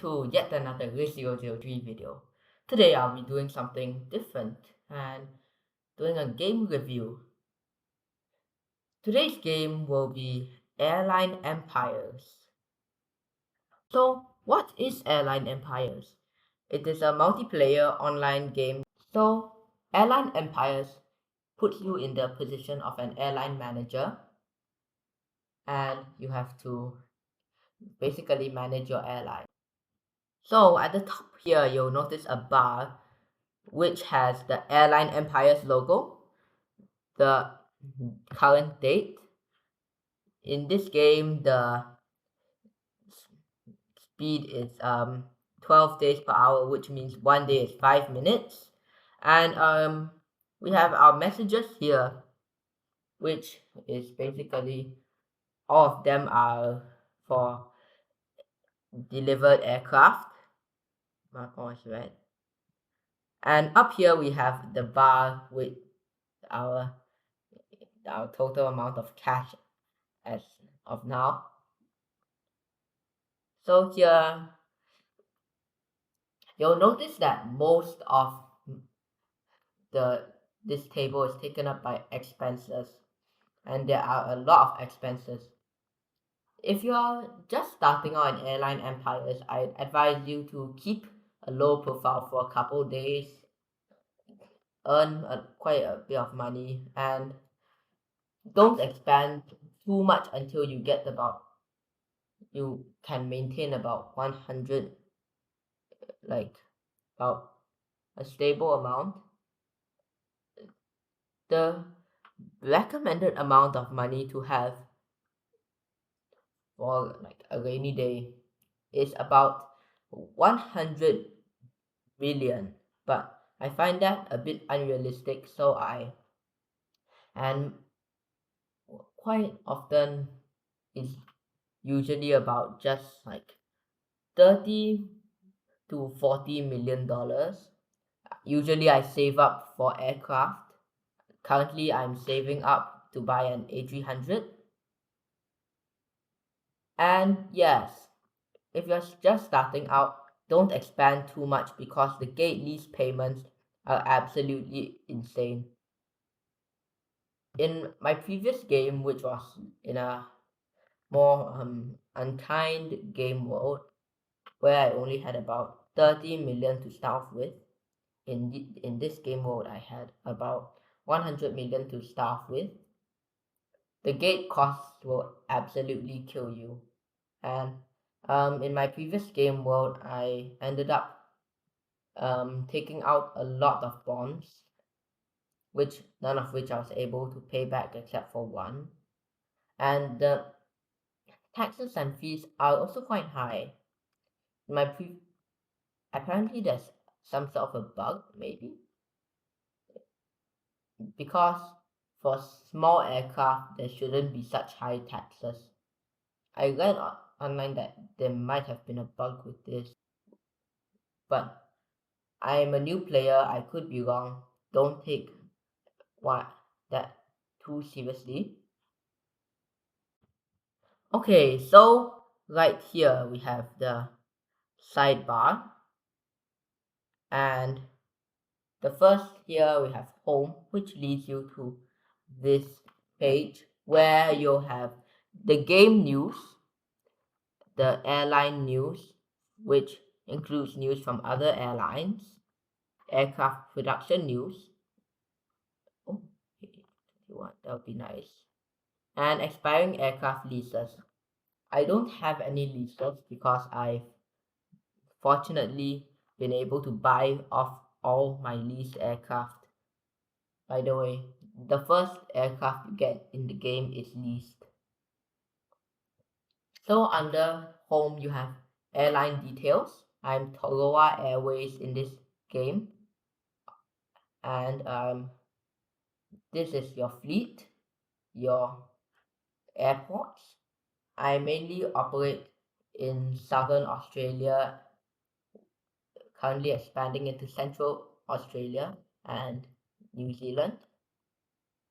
to yet another Risk 003 video. Today I'll be doing something different and doing a game review. Today's game will be Airline Empires. So what is Airline Empires? It is a multiplayer online game. So Airline Empires puts you in the position of an airline manager, and you have to basically manage your airline. So at the top here, you'll notice a bar which has the Airline Empires logo, the current date. In this game, the speed is 12 days per hour, which means 1 day is 5 minutes. And we have our messages here, which is basically all of them are for delivered aircraft. Mark was red. And up here we have the bar with our total amount of cash as of now. So here you'll notice that most of this table is taken up by expenses, and there are a lot of expenses. If you're just starting out in Airline Empires, I advise you to keep a low profile for a couple days, earn quite a bit of money, and don't expand too much until you get you can maintain about 100, like about a stable amount. The recommended amount of money to have for like a rainy day is about 100 million, but I find that a bit unrealistic, so and quite often it's usually about just like 30 to 40 million dollars. Usually I save up for aircraft. Currently I'm saving up to buy an A300. And yes, if you're just starting out, don't expand too much because the gate lease payments are absolutely insane. In my previous game, which was in a more unkind game world, where I only had about 30 million to start off with, in this game world I had about 100 million to start with. The gate costs will absolutely kill you. And in my previous game world, I ended up taking out a lot of bonds, which none of which I was able to pay back except for one. And the taxes and fees are also quite high. Apparently there's some sort of a bug, maybe, because for small aircraft there shouldn't be such high taxes. I read online that there might have been a bug with this, but I am a new player, I could be wrong. Don't take that too seriously. Okay, so right here we have the sidebar, and the first here we have home, which leads you to this page where you'll have the game news, the airline news, which includes news from other airlines, aircraft production news. Oh, that would be nice. And expiring aircraft leases. I don't have any leases because I've fortunately been able to buy off all my leased aircraft. By the way, the first aircraft you get in the game is leased. So under home you have airline details. I'm Torowa Airways in this game, and this is your fleet, your airports. I mainly operate in Southern Australia, currently expanding into Central Australia and New Zealand.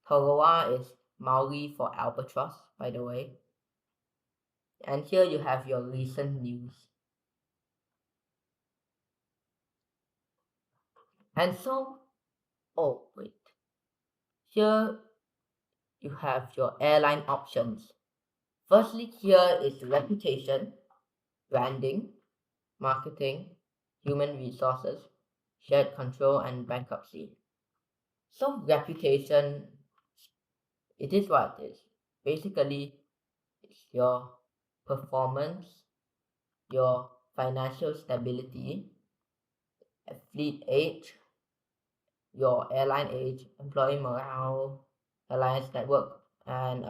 Torowa is Maori for albatross, by the way. And here you have your recent news. And so, oh wait, here you have your airline options. Firstly, here is reputation, branding, marketing, human resources, shared control, and bankruptcy. So reputation, it is what it is. Basically, it's your performance, your financial stability, fleet age, your airline age, employee morale, alliance network, and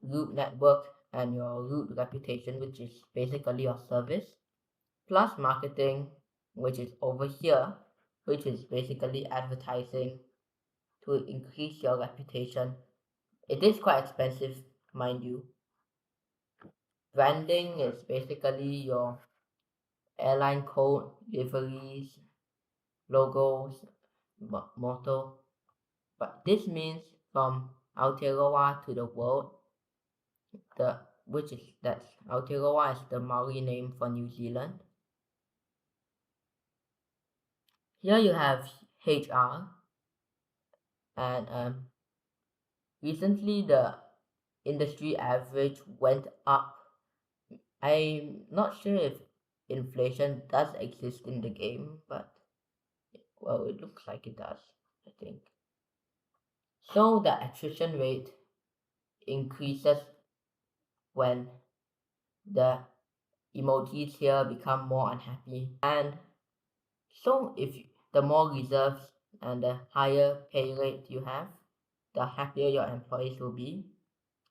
route network, and your route reputation, which is basically your service, plus marketing, which is over here, which is basically advertising to increase your reputation. It is quite expensive, mind you. Branding is basically your airline code, liveries, logos, motto. But this means from Aotearoa to the world, the which is that's Aotearoa is the Maori name for New Zealand. Here you have HR, and recently the industry average went up. I'm not sure if inflation does exist in the game, but well, it looks like it does, I think. So the attrition rate increases when the emojis here become more unhappy. And so if the more reserves and the higher pay rate you have, the happier your employees will be.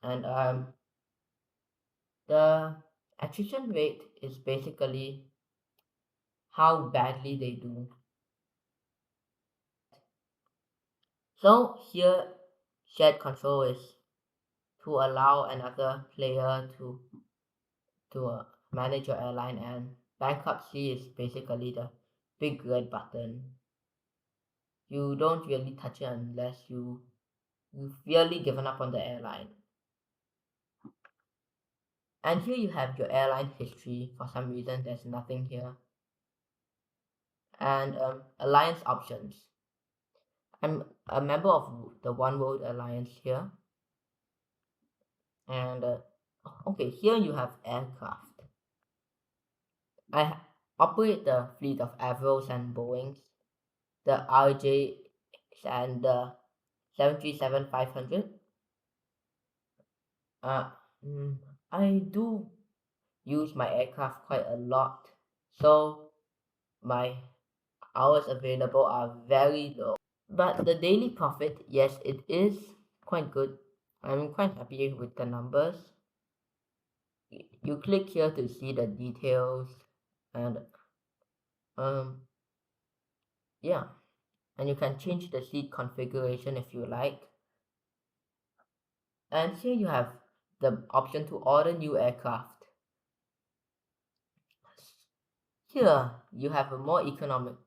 And the attrition rate is basically how badly they do. So here shared control is to allow another player to manage your airline, and bankruptcy is basically the big red button. You don't really touch it unless you've really given up on the airline. And here you have your airline history. For some reason there's nothing here. And alliance options. I'm a member of the One World Alliance here. And okay, here you have aircraft. I operate the fleet of Avros and Boeings, the RJ and the 737-500. Uh, mm, I do use my aircraft quite a lot, so my hours available are very low. But the daily profit, yes, it is quite good. I'm quite happy with the numbers. You click here to see the details, and um yeah, and you can change the seat configuration if you like. And here you have the option to order new aircraft. Here you have a more economical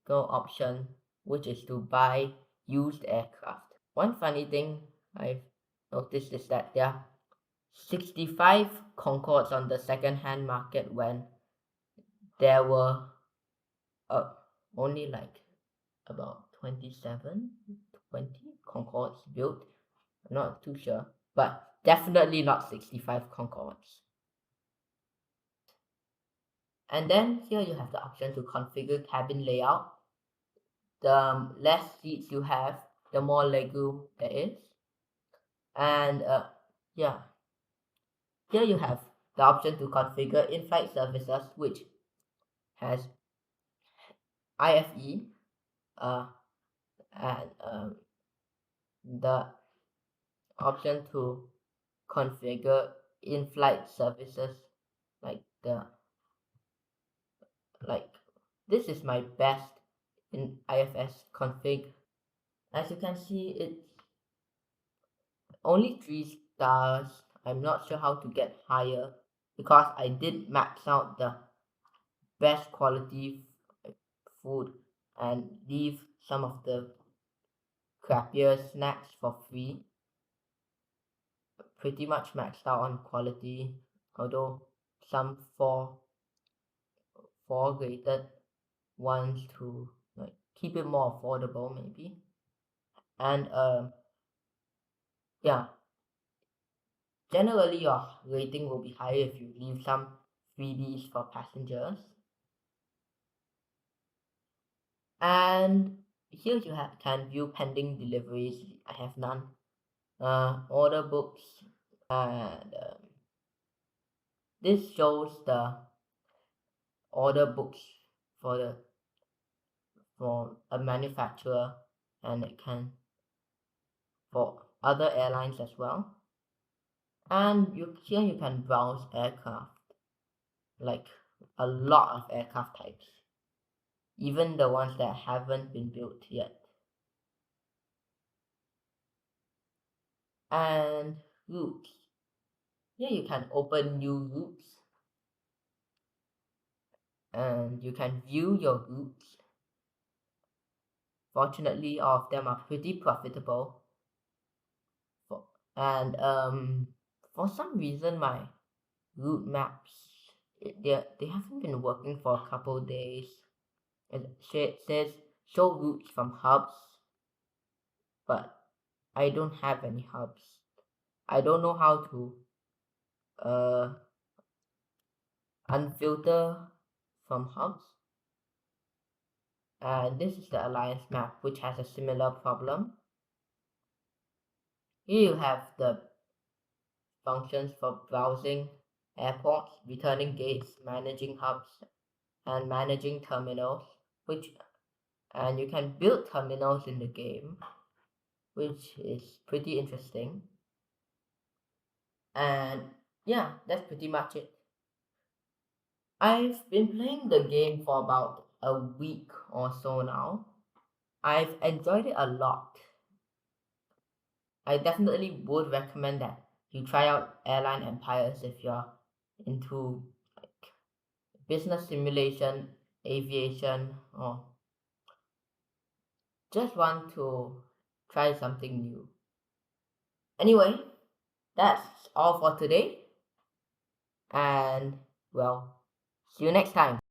option, which is to buy used aircraft. One funny thing I've noticed is that there are 65 Concords on the second-hand market when there were uh, only like about 27, 20 Concords built. I'm not too sure, but definitely not 65 Concords. And then here you have the option to configure cabin layout. The less seats you have, the more legroom there is. And yeah, here you have the option to configure in-flight services, which has IFE, and the option to configure in-flight services like the like this is my best in IFS config. As you can see, it's only 3 stars. I'm not sure how to get higher because I did max out the best quality food and leave some of the crappier snacks for free. Pretty much maxed out on quality, although some four rated wants to like keep it more affordable maybe. And yeah, generally your rating will be higher if you leave some freebies for passengers. And here you can view pending deliveries. I have none. Order books, and this shows the order books for the for a manufacturer, and it can for other airlines as well. And here you can browse aircraft, like a lot of aircraft types, even the ones that haven't been built yet. And routes. Here you can open new routes, and you can view your routes. Fortunately, all of them are pretty profitable. For, and for some reason, my route maps they haven't been working for a couple days. It says show routes from hubs, but I don't have any hubs. I don't know how to uh unfilter from hubs. And this is the Alliance map, which has a similar problem. Here you have the functions for browsing airports, returning gates, managing hubs, and managing terminals, and you can build terminals in the game, which is pretty interesting. And yeah, that's pretty much it. I've been playing the game for about a week or so now. I've enjoyed it a lot. I definitely would recommend that you try out Airline Empires if you're into like business simulation, aviation, or just want to try something new. Anyway, that's all for today, and well, see you next time.